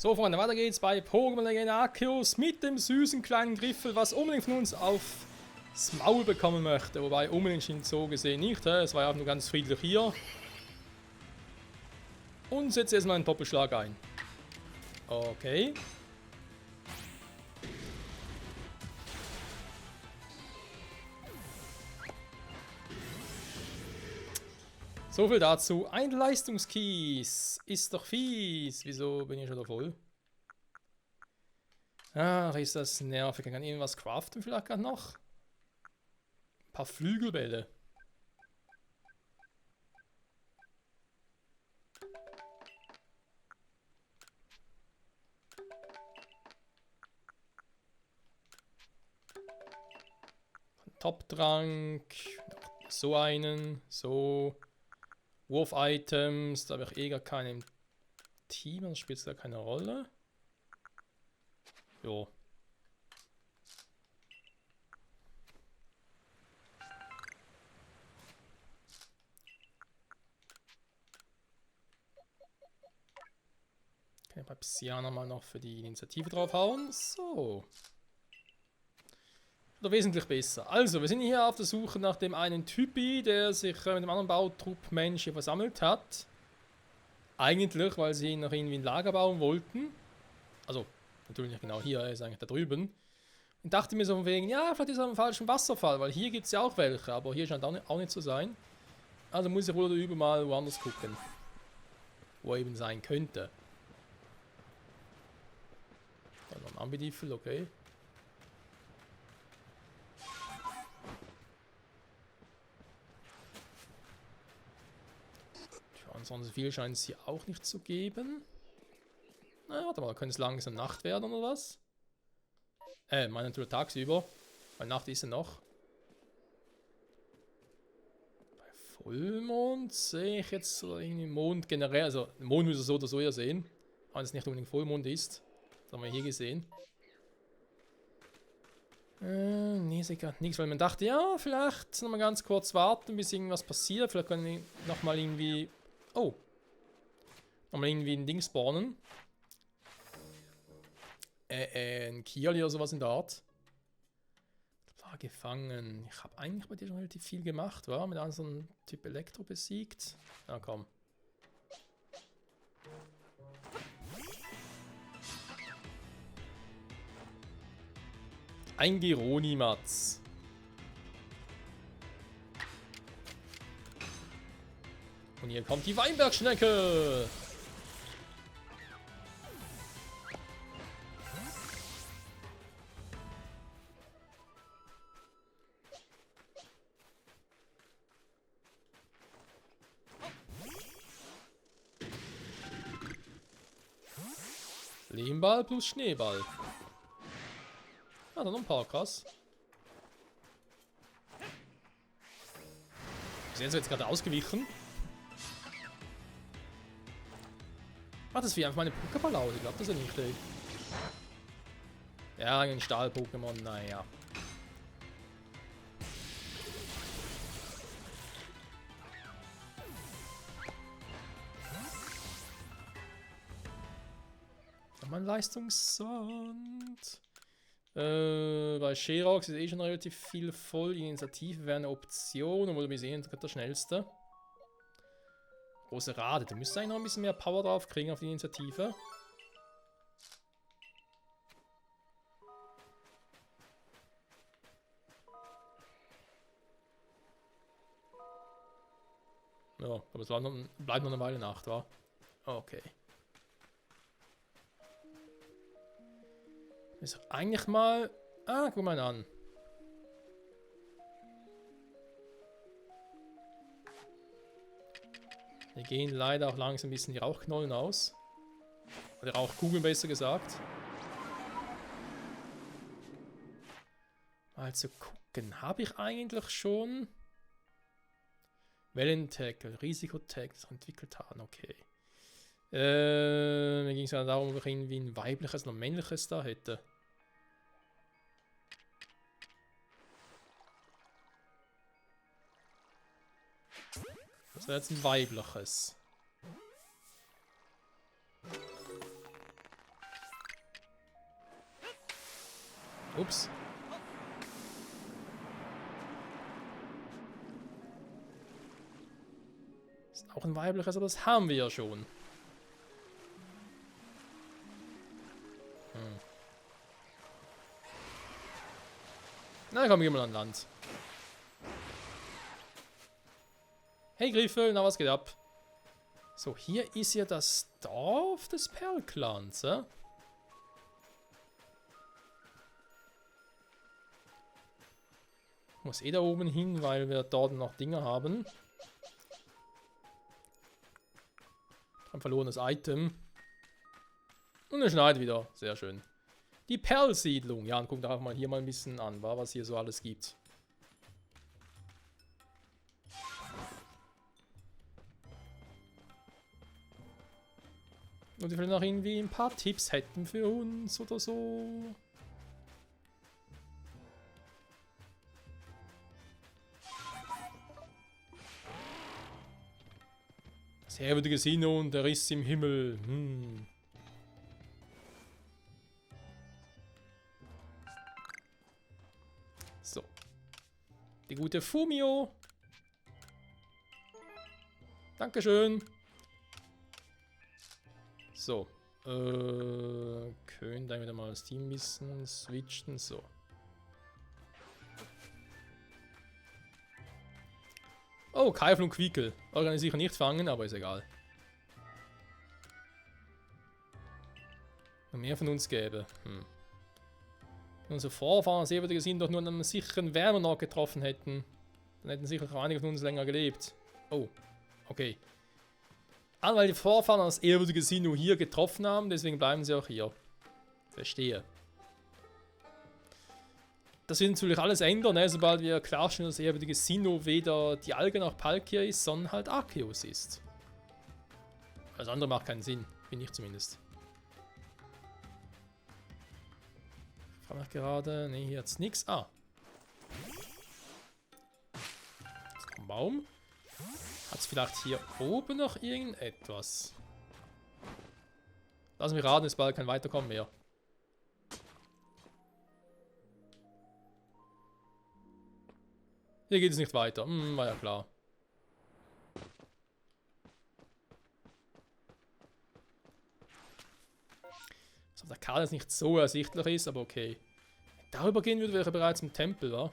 So, Freunde, weiter geht's bei Pokémon Legend Arceus mit dem süßen kleinen Griffel, was unbedingt von uns aufs Maul bekommen möchte. Wobei unbedingt so gesehen nicht, es war ja auch nur ganz friedlich hier. Und setzt erstmal einen Doppelschlag ein. Okay. So viel dazu. Ein Leistungskies. Ist doch fies. Wieso bin ich schon da voll? Ach, ist das nervig. Kann ich irgendwas craften vielleicht gerade noch? Ein paar Flügelbälle. Top-Trank. So einen. So. Wurf-Items. Da habe ich eh gar keine im Team. Das spielt da keine Rolle. Jo. Kann ich bei Psyana mal noch für die Initiative draufhauen. So. Oder wesentlich besser. Also, wir sind hier auf der Suche nach dem einen Typi, der sich mit dem anderen Bautrupp-Mensch hier versammelt hat. Eigentlich, weil sie noch irgendwie ein Lager bauen wollten. Also, natürlich nicht genau hier, er ist eigentlich da drüben. Und dachte mir so von wegen, ja, vielleicht ist er am falschen Wasserfall, weil hier gibt es ja auch welche, aber hier scheint auch nicht zu sein. Also muss ich wohl oder übel mal woanders gucken. Wo er eben sein könnte. Dann noch ein Ambidifel, okay. Ansonsten viel scheint es hier auch nicht zu geben. Na, warte mal, könnte es langsam Nacht werden oder was? Meine natürlich tagsüber. Weil Nacht ist ja noch. Bei Vollmond sehe ich jetzt irgendwie Mond generell. Also, Mond müssen wir so oder so ja sehen. Auch wenn es nicht unbedingt Vollmond ist. Das haben wir hier gesehen. Nee, sehe gerade nichts, weil man dachte, ja, vielleicht nochmal ganz kurz warten, bis irgendwas passiert. Vielleicht können wir nochmal irgendwie. Oh. Nochmal irgendwie ein Ding spawnen. Ein Kiali oder sowas in der Art. War gefangen. Ich habe eigentlich bei dir schon relativ viel gemacht, war? Mit einem so einem Typ Elektro besiegt. Na komm. Ein Geronimatz. Und hier kommt die Weinbergschnecke. Lehmball plus Schneeball. Ah, dann noch ein paar, krass. Sind sie jetzt gerade ausgewichen? Ach, das ist wie einfach meine Pokéball aus. Ich glaube das ja nicht, ey. Ja, ein Stahl-Pokémon, naja. Nochmal ein Leistungssand. Bei Sherox ist eh schon relativ viel voll. Die Initiative wäre eine Option, obwohl wir sehen, der schnellste. Große Rade, da müsste eigentlich noch ein bisschen mehr Power drauf kriegen auf die Initiative. Ja, aber es bleibt noch eine Weile Nacht, wa? Okay. Ist eigentlich mal. Ah, guck mal an. Hier gehen leider auch langsam ein bisschen die Rauchknollen aus. Oder Rauchkugeln besser gesagt. Mal zu gucken. Habe ich eigentlich schon. Wellentackle, Risikotag, das entwickelt haben, okay. Mir ging es ja darum, ob ich irgendwie ein weibliches und ein männliches da hätte. Das wäre jetzt ein weibliches. Ups. Ist auch ein weibliches, aber das haben wir ja schon. Na komm, geh mal an Land. Hey Griffel, na was geht ab? So, hier ist ja das Dorf des Perlclans, Muss eh da oben hin, weil wir dort noch Dinge haben. Ein verlorenes Item. Und eine Schneide wieder. Sehr schön. Die Perlsiedlung. Ja, und guck doch mal hier mal ein bisschen an, was hier so alles gibt. Und wir vielleicht noch irgendwie ein paar Tipps hätten für uns oder so. Das ehrwürdige Sino und der Riss im Himmel. So. Die gute Fumio. Dankeschön. So. Können dann wieder mal das Team ein bisschen switchen. So. Oh, Keifel und Quiekel. Kann ich sicher nicht fangen, aber ist egal. Wenn mehr von uns gäbe. Unsere Vorfahren Seewürdige sind doch nur an einem sicheren Wärmenort getroffen hätten. Dann hätten sicher auch einige von uns länger gelebt. Oh, okay. Weil die Vorfahren das ehrwürdige Sino hier getroffen haben, deswegen bleiben sie auch hier. Verstehe. Das wird natürlich alles ändern, sobald wir klarstellen, dass das ehrwürdige Sino weder die Alge noch Palkia ist, sondern halt Arceus ist. Das andere macht keinen Sinn, finde ich zumindest. Ich frage mich gerade, ne, hier hat's nichts. Ah. Ist noch ein Baum. Hat es vielleicht hier oben noch irgendetwas? Lass mich raten, ist bald kein Weiterkommen mehr. Hier geht es nicht weiter. War ja klar. Was auf der Karte jetzt nicht so ersichtlich ist, aber okay. Darüber gehen würde, wäre bereits im Tempel, wa?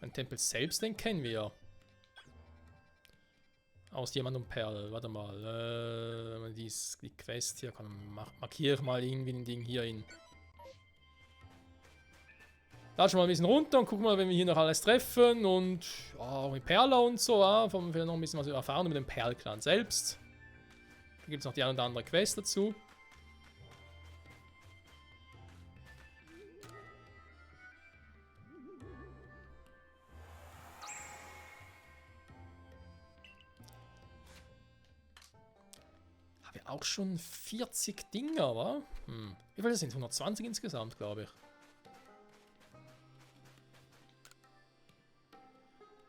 Den Tempel selbst, den kennen wir ja. Aus Diamant und Perl. Warte mal. Die Quest hier, markiere ich mal irgendwie ein Ding hier hin. Latschen mal ein bisschen runter und gucken mal, wenn wir hier noch alles treffen. Und auch mit Perla und so. Vom wir noch ein bisschen was erfahren über den Perlclan selbst. Da gibt es noch die eine oder andere Quest dazu. Auch schon 40 Dinger, wa? Wie viel das sind? 120 insgesamt, glaube ich.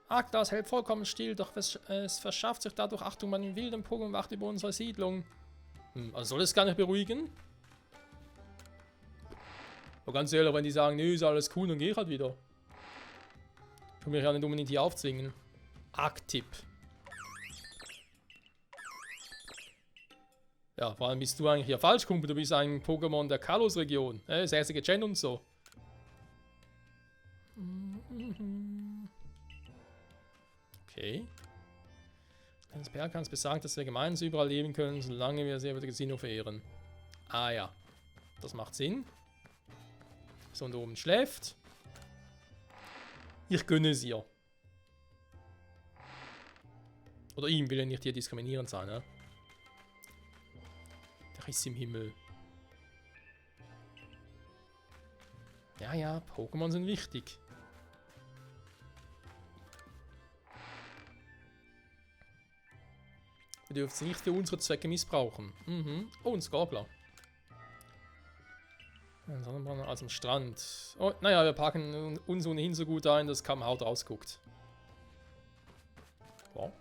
Arktas hält vollkommen still, doch es verschafft sich dadurch Achtung bei den wilden Pokémon und wacht über unsere Siedlung. Also soll es gar nicht beruhigen? Aber ganz ehrlich, wenn die sagen, nö, ist alles cool, dann gehe ich halt wieder. Ich will mich ja nicht unbedingt hier aufzwingen. Arc-Tipp. Ja, vor allem bist du eigentlich hier falsch, Kumpel. Du bist ein Pokémon der Kalos-Region. Das erste Gen und so. Okay. Das Perlclans besagt, dass wir gemeinsam überall leben können, solange wir Seewürdige Sino verehren. Ah ja. Das macht Sinn. So, und oben schläft. Ich gönne es ihr. Oder ihm, will er nicht hier diskriminierend sein, ne? Der Riss im Himmel. Ja, ja, Pokémon sind wichtig. Wir dürfen sie nicht für unsere Zwecke missbrauchen. Oh, ein Skorpler. Ein Sonnenbrand als am Strand. Oh, naja, wir packen uns ohnehin so gut ein, dass kaum Haut rausguckt. Ja.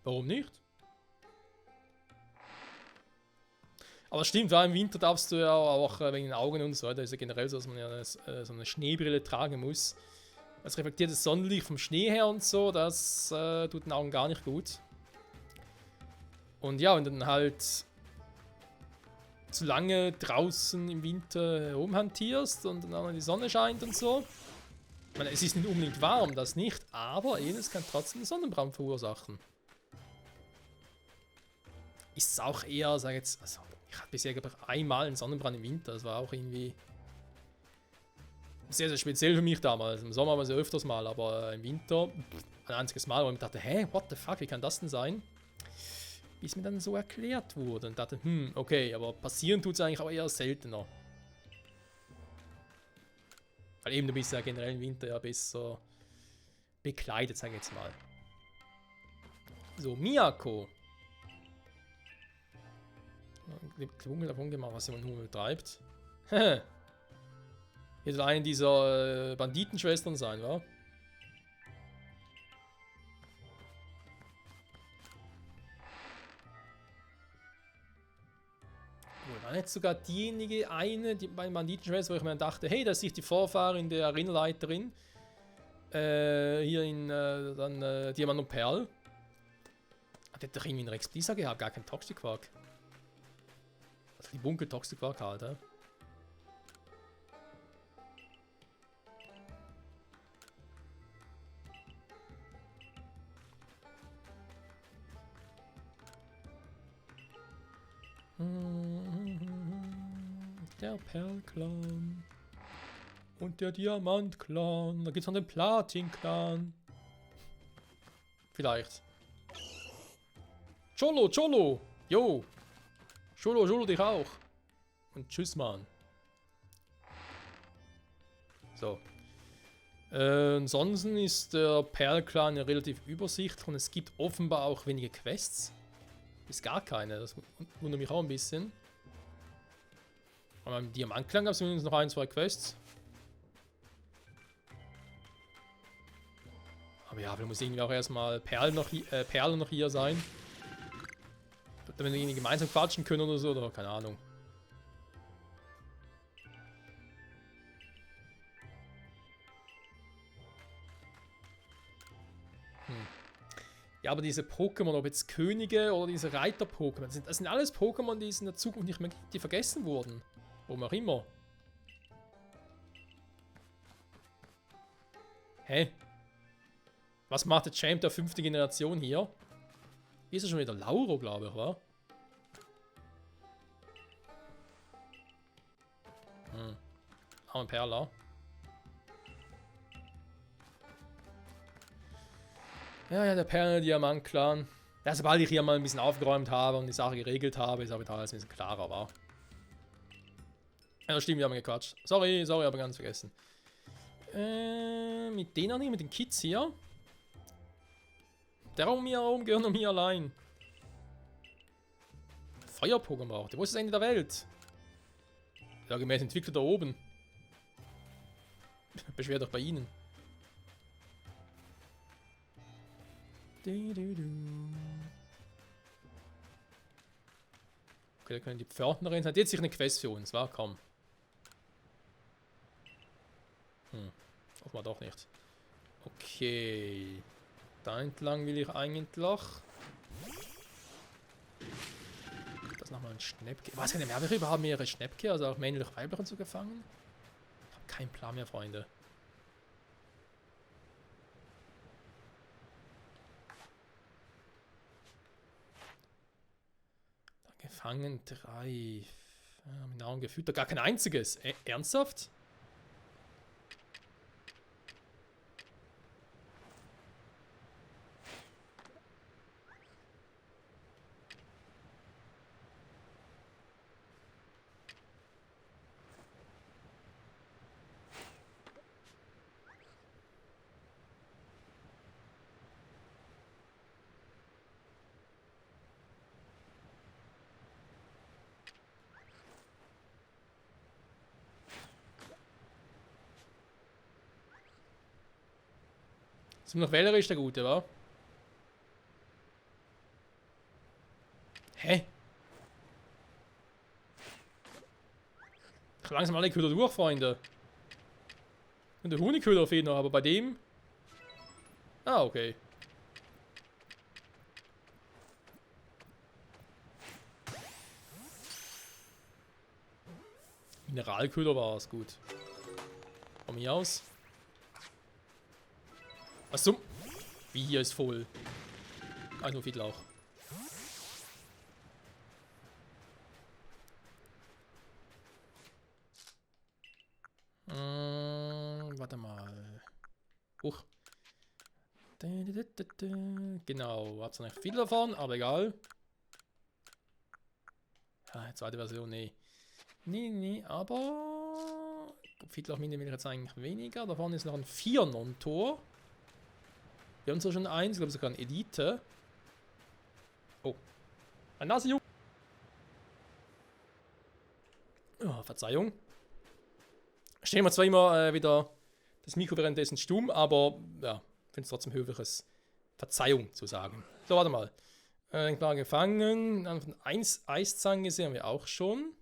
Warum nicht? Aber stimmt, weil im Winter darfst du ja auch wegen den Augen und so, da ist ja generell so, dass man ja so eine Schneebrille tragen muss. Das reflektiert das Sonnenlicht vom Schnee her und so, das tut den Augen gar nicht gut. Und ja, wenn du dann halt zu lange draußen im Winter rumhantierst und dann auch die Sonne scheint und so. Ich meine, es ist nicht unbedingt warm, das nicht, aber eben, es kann trotzdem Sonnenbrand verursachen. Ist es auch eher, sag jetzt, also ich hatte bisher einmal einen Sonnenbrand im Winter, das war auch irgendwie sehr, sehr speziell für mich damals. Im Sommer war es ja öfters mal, aber im Winter ein einziges Mal, wo ich mir dachte, hä, what the fuck, wie kann das denn sein? Bis mir dann so erklärt wurde und dachte, okay, aber passieren tut es eigentlich auch eher seltener. Weil eben, du bist ja generell im Winter ja besser bekleidet, sag ich jetzt mal. So, Miyako. Klungel davon gemacht, was jemand nur treibt. Hier soll eine dieser Banditenschwestern sein, wa? War nicht sogar diejenige eine, die bei den Banditenschwestern, wo ich mir dachte, hey, das ist nicht die Vorfahrin der Arenaleiterin. Hier in Diamant und Perl. Hat der doch irgendwie einen Rex Blizzard gehabt, gar kein Toxic Quark. Also die Bunkel Toxic Quark halt, ja. Der Perl-Clan. Und der Diamant-Clan. Da gibt's noch den Platin-Clan. Vielleicht. Cholo, Cholo! Jo! Cholo, Cholo dich auch. Und tschüss, Mann. So. Ansonsten ist der Perl-Clan ja relativ übersichtlich und es gibt offenbar auch wenige Quests. Bis gar keine, das wundert mich auch ein bisschen. Aber im Diamant-Clan gab es übrigens noch ein, zwei Quests. Aber ja, da muss irgendwie auch erstmal Perle noch hier sein. Damit wir irgendwie gemeinsam quatschen können oder so, oder keine Ahnung. Ja, aber diese Pokémon, ob jetzt Könige oder diese Reiter-Pokémon, das sind alles Pokémon, die es in der Zukunft nicht mehr gibt, die vergessen wurden. Warum auch immer. Hä? Was macht der Champ der 5. Generation hier? Hier ist er schon wieder Lauro, glaube ich, wa? Auch ein Perla. Ja, der Perlen-Diamant-Clan. Ja, sobald ich hier mal ein bisschen aufgeräumt habe und die Sache geregelt habe, ist auch wieder alles ein bisschen klarer, war. Ja, stimmt, wir haben gequatscht. Sorry, aber ganz vergessen. Mit denen nicht, mit den Kids hier. Der um mir herum gehört nur mir allein. Feuer-Pokémon braucht. Wo ist das Ende der Welt? Ja, gemäß Entwickler da oben. Beschwert euch bei ihnen. Okay, da können die Pförtnerin sein. Die hat sicher eine Quest für uns, wa? Komm. Offenbar doch nicht. Okay. Da entlang will ich eigentlich. Das ist nochmal ein Schnäppke. Was kann der Mehrwert überhaupt mehrere Schnäppke, also auch männlich weiblich und so gefangen? Ich habe keinen Plan mehr, Freunde. Gefangen 3. Mit Nahrung gefüttert. Gar kein einziges. Ernsthaft? Zum noch wählerisch der Gute, wa? Hä? Langsam alle Köder durch, Freunde. Und der Honigköder fehlt noch, aber bei dem... Ah, okay. Mineralköder war es, gut. Von mir aus. Was zum... Wie, hier ist voll. Ah, nur Fietlauch. Warte mal. Huch. Genau, hab's noch nicht viel davon, aber egal. Ja, zweite Version, nee. Nee, aber... Fietlauchmine will ich jetzt eigentlich weniger. Da vorne ist noch ein 4-Non-Tor. Wir haben zwar schon eins, ich glaube sogar ein Elite. Oh. Ein Nasejung. Oh, Verzeihung. Stehen wir zwar immer wieder das Mikro währenddessen stumm, aber ja, finde es trotzdem höfliches Verzeihung zu sagen. So, warte mal. Klar gefangen. Dann von 1 Eiszange sehen wir auch schon.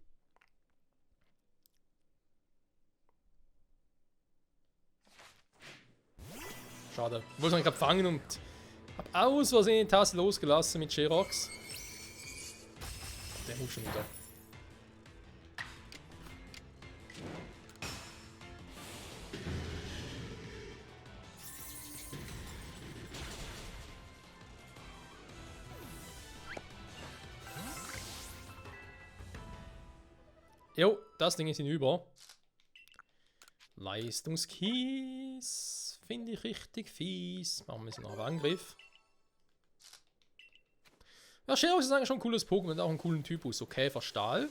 Schade. Ich wollte es gerade fangen und habe aus Versehen die Taste losgelassen mit Sherox. Der muss schon wieder. Jo, das Ding ist hinüber. Leistungskies. Finde ich richtig fies. Machen wir es noch auf Angriff. Ja, Sherox ist eigentlich schon ein cooles Pokémon. Hat auch einen coolen Typus. So Käfer-Stahl.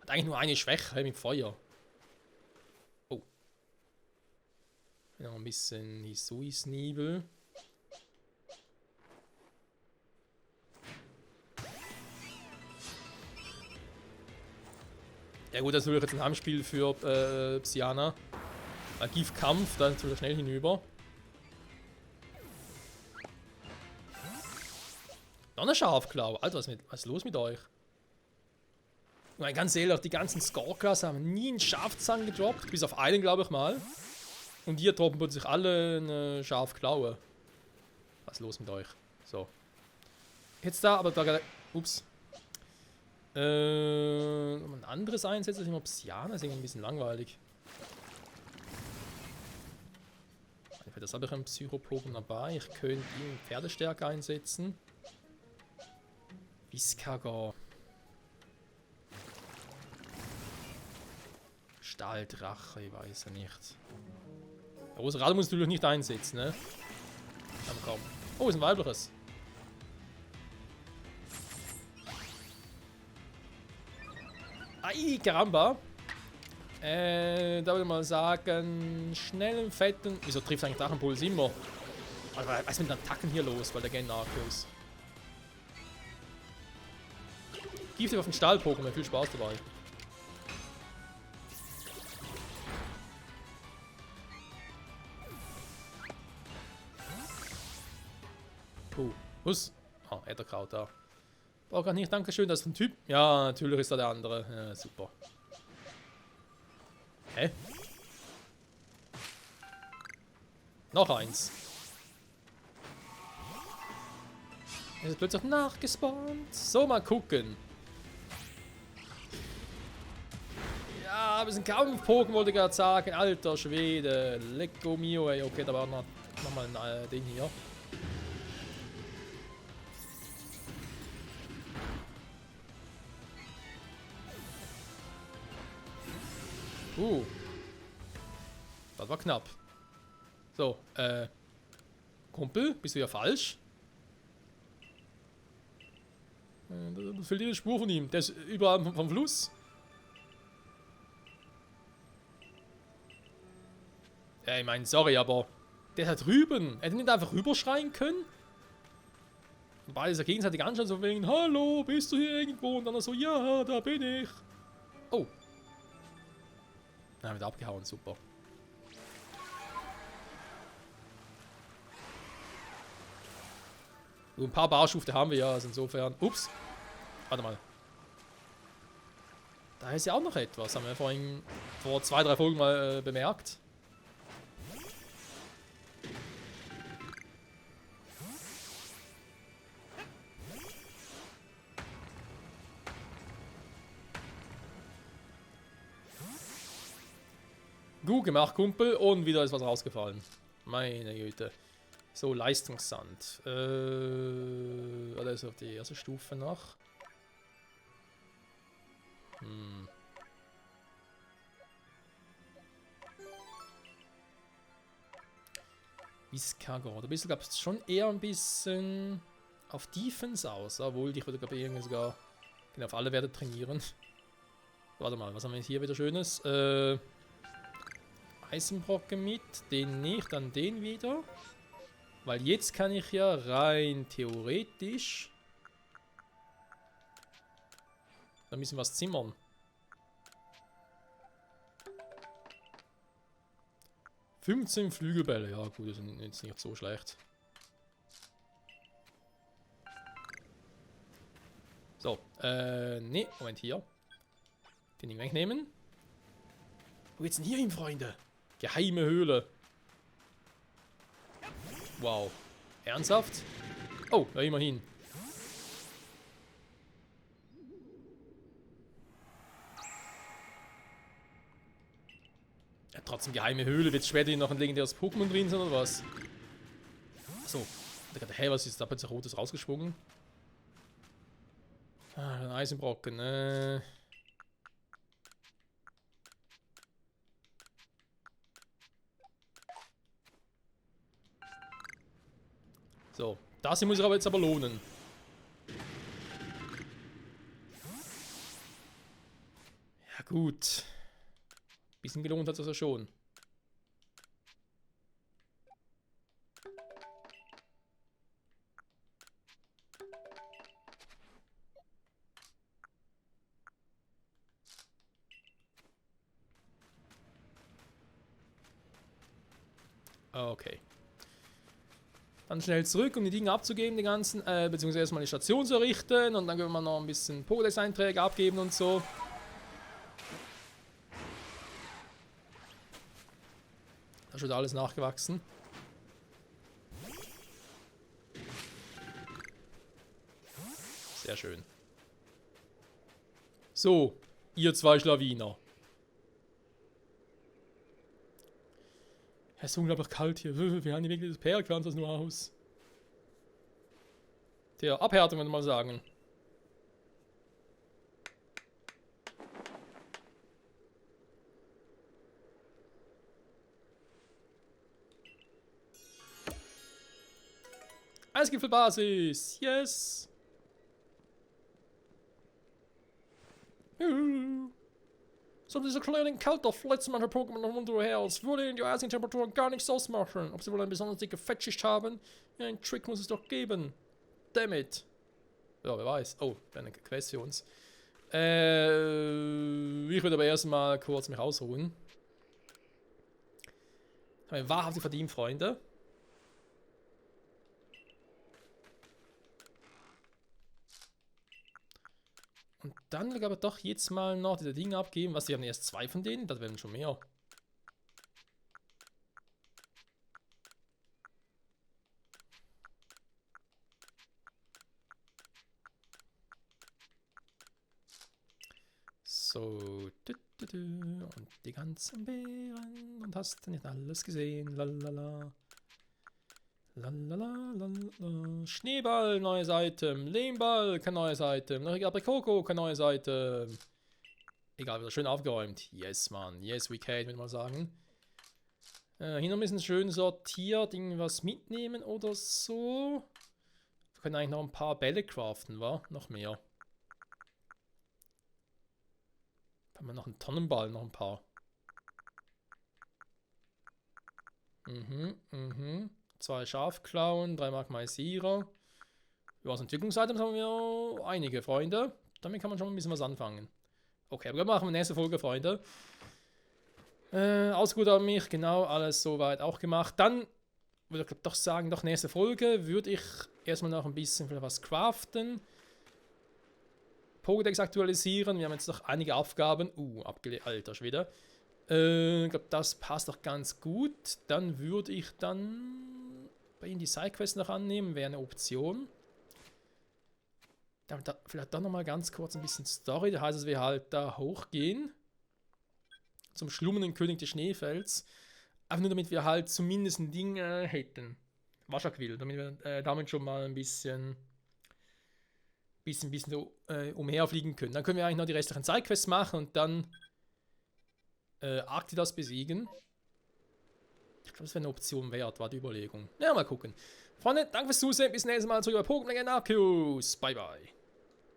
Hat eigentlich nur eine Schwäche mit Feuer. Oh. Noch ein bisschen Hisui-Sneebel. Ja gut, das ist natürlich jetzt ein Heimspiel für Psyana. Agivkampf, da ist er schnell hinüber. Noch eine Schafklaue. Alter, was ist los mit euch? Nein, ganz ehrlich, die ganzen Skorkas haben nie einen Schafzahn gedroppt. Bis auf einen, glaube ich mal. Und hier droppen plötzlich alle eine Schafklaue. Was ist los mit euch? So. Jetzt da, aber da... Ups. Ein anderes einsetzen, das ist immer Psyana, ist irgendwie ein bisschen langweilig. Das habe ich einen Psychopoken dabei. Ich könnte ihn Pferdestärke einsetzen. Viscager. Stahldrache, ich weiß ja nicht. Roserade muss natürlich nicht einsetzen, ne? Aber komm. Oh, ist ein weibliches. Ai, Karamba. Da würde ich mal sagen, schnellen, fetten... Wieso trifft eigentlich Drachenpuls immer? Aber was ist mit den Attacken hier los, weil der Gen ist? Gift auf den Stahl-Pokémon, viel Spaß dabei. Was? Ah, Ätherkraut da. Braucht gar nicht, Dankeschön, das ist ein Typ. Ja, natürlich ist da der andere. Ja, super. Hä? Noch eins. Er ist plötzlich nachgespawnt. So, mal gucken. Ja, wir sind Kampf-Pokémon, wollte ich gerade sagen. Alter Schwede. Lecco mio, ey. Okay, da war noch mal ein Ding hier. Das war knapp. So, Kumpel, bist du ja falsch? Da fehlt dir eine Spur von ihm. Der ist überall vom Fluss. Ja, ich meine, sorry, aber der hat drüben. Er hätte nicht einfach rüberschreien können? Und beide sich gegenseitig anschauen, so wegen, hallo, bist du hier irgendwo? Und dann so, ja, da bin ich. Oh. Na, wird abgehauen, super. So ein paar Barschufte haben wir ja, also insofern. Ups. Warte mal. Da ist ja auch noch etwas. Haben wir vorhin vor 2, 3 Folgen mal bemerkt. Gut gemacht, Kumpel. Und wieder ist was rausgefallen. Meine Güte. So, Leistungssand. Oder ist auf die erste Stufe noch? Viscago. Da bist du, glaube ich, schon eher ein bisschen auf Defense aus. Obwohl, ich würde, glaube ich, irgendwie sogar genau auf alle Werte trainieren. Warte mal, was haben wir hier wieder Schönes? Eisenbrocken mit, den nicht, dann den wieder. Weil jetzt kann ich ja rein theoretisch da müssen wir was zimmern. »15 Flügelbälle«, ja gut, das sind jetzt nicht so schlecht. So, ne, Moment, hier. Den Ding wegnehmen. Wo geht's denn hier hin, Freunde? Geheime Höhle. Wow. Ernsthaft? Oh, ja, immerhin. Ja, trotzdem geheime Höhle. Wird später noch ein legendäres Pokémon drin sein, oder was? Achso. Hey, was ist da plötzlich Rotes rausgesprungen? Ah, ein Eisenbrocken. So, das hier muss ich aber jetzt lohnen. Ja gut. Bisschen gelohnt hat es ja schon. Okay. Dann schnell zurück, um die Dinge abzugeben, die ganzen, beziehungsweise erstmal die Station zu errichten und dann können wir noch ein bisschen Pokédex-Einträge abgeben und so. Da ist schon alles nachgewachsen. Sehr schön. So, ihr zwei Schlawiner. Es ist unglaublich kalt hier. Wir haben hier wirklich das Perlglanz das nur aus. Der Abhärtung, würde ich mal sagen. Eisgipfelbasis! Yes! So, diese kleinen Kälter flitzen manche Pokémon noch unter Herz. Würde in die eisigen Temperaturen gar nichts ausmachen. Ob sie wohl eine besonders dicke Fettschicht haben? Ja, einen Trick muss es doch geben. Dammit. Ja, wer weiß. Oh, eine Quest für uns. Ich würde aber erstmal kurz mich ausruhen. Haben wir wahrhaftig verdient, Freunde. Und dann will ich aber doch jetzt mal noch diese Dinge abgeben. Was, die haben erst 2 von denen? Das werden schon mehr. So. Und die ganzen Beeren. Und hast du nicht alles gesehen? Lalala. Lalalala. Schneeball, neues Item. Lehmball, kein neues Item. Aprikoko, kein neues Item. Egal, wieder schön aufgeräumt. Yes, man. Yes, we can, würde ich mal sagen. Hier noch ein bisschen schön sortiert. Irgendwas mitnehmen oder so. Wir können eigentlich noch ein paar Bälle craften, wa? Noch mehr. Haben wir noch einen Tonnenball, noch ein paar. 2 Schafklauen, 3 Magmaisierer. Ja, als Entwicklungsitems haben wir einige, Freunde. Damit kann man schon ein bisschen was anfangen. Okay, aber machen wir nächste Folge, Freunde. Ausgeruht an mich, genau, alles soweit auch gemacht. Dann würde ich doch sagen, doch nächste Folge würde ich erstmal noch ein bisschen was craften. Pokédex aktualisieren. Wir haben jetzt noch einige Aufgaben. Alter Schwede. Ich glaube, das passt doch ganz gut. Dann würde ich dann bei Ihnen die Sidequest noch annehmen. Wäre eine Option. Dann vielleicht doch nochmal ganz kurz ein bisschen Story. Das heißt, dass wir halt da hochgehen. Zum schlummernden König des Schneefelds. Einfach nur damit wir halt zumindest ein Ding hätten. Wascherquill. Damit wir damit schon mal ein bisschen so, umherfliegen können. Dann können wir eigentlich noch die restlichen Sidequests machen und dann Arctidas besiegen. Ich glaube, das wäre eine Option wert, war die Überlegung. Ja, mal gucken. Freunde, danke fürs Zusehen. Bis nächstes Mal zu Pokémon Arceus. Bye, bye.